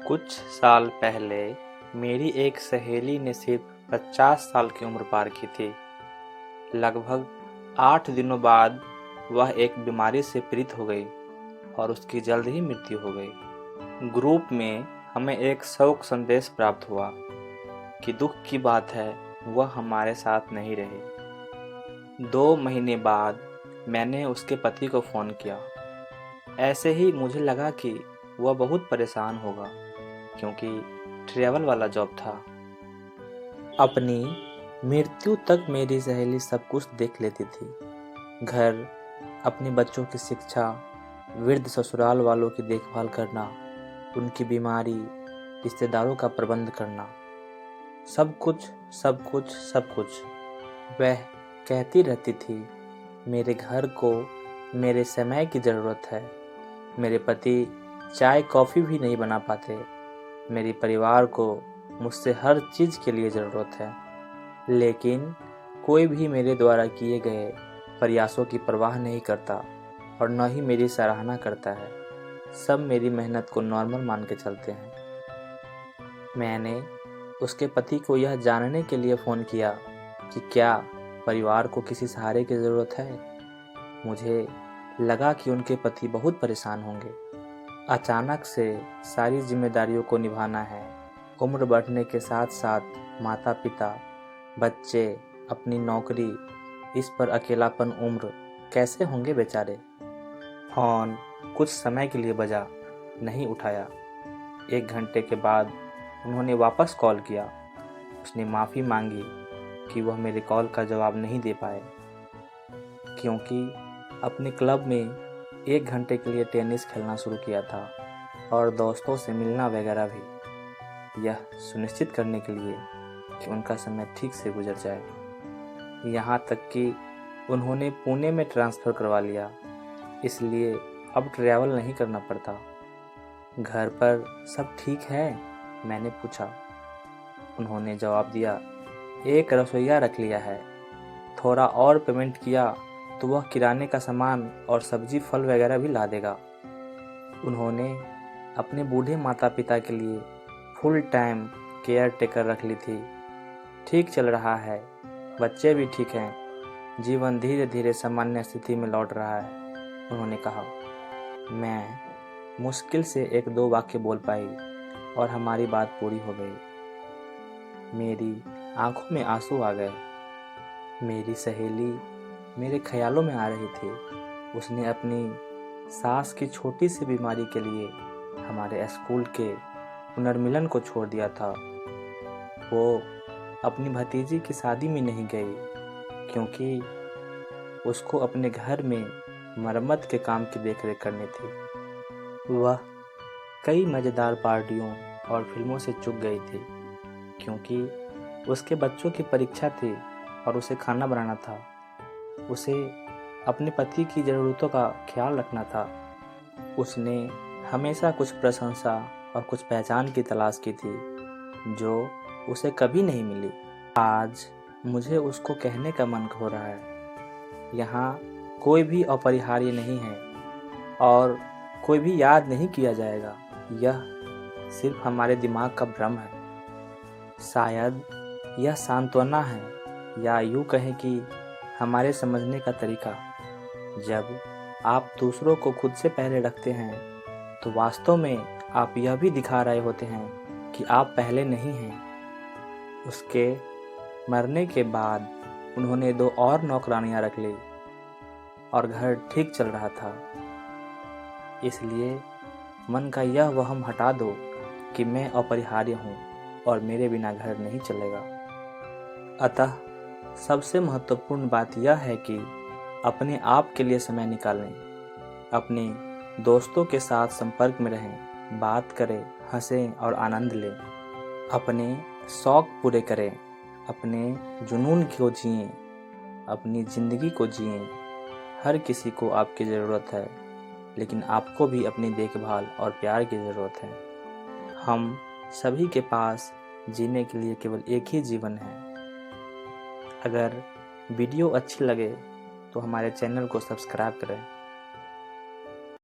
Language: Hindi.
कुछ साल पहले मेरी एक सहेली ने सिर्फ 50 साल की उम्र पार की थी। लगभग 8 दिनों बाद वह एक बीमारी से पीड़ित हो गई और उसकी जल्द ही मृत्यु हो गई। ग्रुप में हमें एक शोक संदेश प्राप्त हुआ कि दुख की बात है, वह हमारे साथ नहीं रही। 2 महीने बाद मैंने उसके पति को फ़ोन किया। ऐसे ही मुझे लगा कि वह बहुत परेशान होगा, क्योंकि ट्रैवल वाला जॉब था। अपनी मृत्यु तक मेरी सहेली सब कुछ देख लेती थी। घर, अपने बच्चों की शिक्षा, वृद्ध ससुराल वालों की देखभाल करना, उनकी बीमारी, रिश्तेदारों का प्रबंध करना, सब कुछ सब कुछ सब कुछ। वह कहती रहती थी, मेरे घर को मेरे समय की ज़रूरत है। मेरे पति चाय कॉफ़ी भी नहीं बना पाते। मेरे परिवार को मुझसे हर चीज़ के लिए ज़रूरत है, लेकिन कोई भी मेरे द्वारा किए गए प्रयासों की परवाह नहीं करता और न ही मेरी सराहना करता है। सब मेरी मेहनत को नॉर्मल मान के चलते हैं। मैंने उसके पति को यह जानने के लिए फ़ोन किया कि क्या परिवार को किसी सहारे की ज़रूरत है। मुझे लगा कि उनके पति बहुत परेशान होंगे। अचानक से सारी जिम्मेदारियों को निभाना है। उम्र बढ़ने के साथ साथ माता पिता, बच्चे, अपनी नौकरी, इस पर अकेलापन उम्र कैसे होंगे बेचारे। फ़ोन कुछ समय के लिए बजा, नहीं उठाया। 1 घंटे के बाद उन्होंने वापस कॉल किया। उसने माफ़ी मांगी कि वह मेरे कॉल का जवाब नहीं दे पाए, क्योंकि अपने क्लब में 1 घंटे के लिए टेनिस खेलना शुरू किया था और दोस्तों से मिलना वगैरह भी, यह सुनिश्चित करने के लिए कि उनका समय ठीक से गुजर जाए। यहाँ तक कि उन्होंने पुणे में ट्रांसफ़र करवा लिया, इसलिए अब ट्रैवल नहीं करना पड़ता। घर पर सब ठीक है? मैंने पूछा। उन्होंने जवाब दिया, एक रसोइया रख लिया है। थोड़ा और पेमेंट किया तो वह किराने का सामान और सब्जी फल वगैरह भी ला देगा। उन्होंने अपने बूढ़े माता पिता के लिए फुल टाइम केयर टेकर रख ली थी। ठीक चल रहा है, बच्चे भी ठीक हैं, जीवन धीरे धीरे सामान्य स्थिति में लौट रहा है, उन्होंने कहा। मैं मुश्किल से 1-2 वाक्य बोल पाई और हमारी बात पूरी हो गई। मेरी आंखों में आंसू आ गए। मेरी सहेली मेरे ख्यालों में आ रही थी। उसने अपनी सास की छोटी सी बीमारी के लिए हमारे स्कूल के पुनर्मिलन को छोड़ दिया था। वो अपनी भतीजी की शादी में नहीं गई, क्योंकि उसको अपने घर में मरम्मत के काम की देखरेख करनी थी। वह कई मज़ेदार पार्टियों और फिल्मों से चूक गई थी, क्योंकि उसके बच्चों की परीक्षा थी और उसे खाना बनाना था। उसे अपने पति की ज़रूरतों का ख्याल रखना था। उसने हमेशा कुछ प्रशंसा और कुछ पहचान की तलाश की थी, जो उसे कभी नहीं मिली। आज मुझे उसको कहने का मन हो रहा है, यहाँ कोई भी अपरिहार्य नहीं है और कोई भी याद नहीं किया जाएगा। यह सिर्फ हमारे दिमाग का भ्रम है। शायद यह सांत्वना है, या यूँ कहें कि हमारे समझने का तरीका। जब आप दूसरों को खुद से पहले रखते हैं, तो वास्तव में आप यह भी दिखा रहे होते हैं कि आप पहले नहीं हैं। उसके मरने के बाद उन्होंने 2 और नौकरानियां रख ली और घर ठीक चल रहा था। इसलिए मन का यह वहम हटा दो कि मैं अपरिहार्य हूँ और मेरे बिना घर नहीं चलेगा। अतः सबसे महत्वपूर्ण बात यह है कि अपने आप के लिए समय निकालें, अपने दोस्तों के साथ संपर्क में रहें, बात करें, हंसें और आनंद लें, अपने शौक पूरे करें, अपने जुनून को जिएं, अपनी ज़िंदगी को जिएं। हर किसी को आपकी ज़रूरत है, लेकिन आपको भी अपनी देखभाल और प्यार की ज़रूरत है। हम सभी के पास जीने के लिए केवल एक ही जीवन है। अगर वीडियो अच्छी लगे तो हमारे चैनल को सब्सक्राइब करें।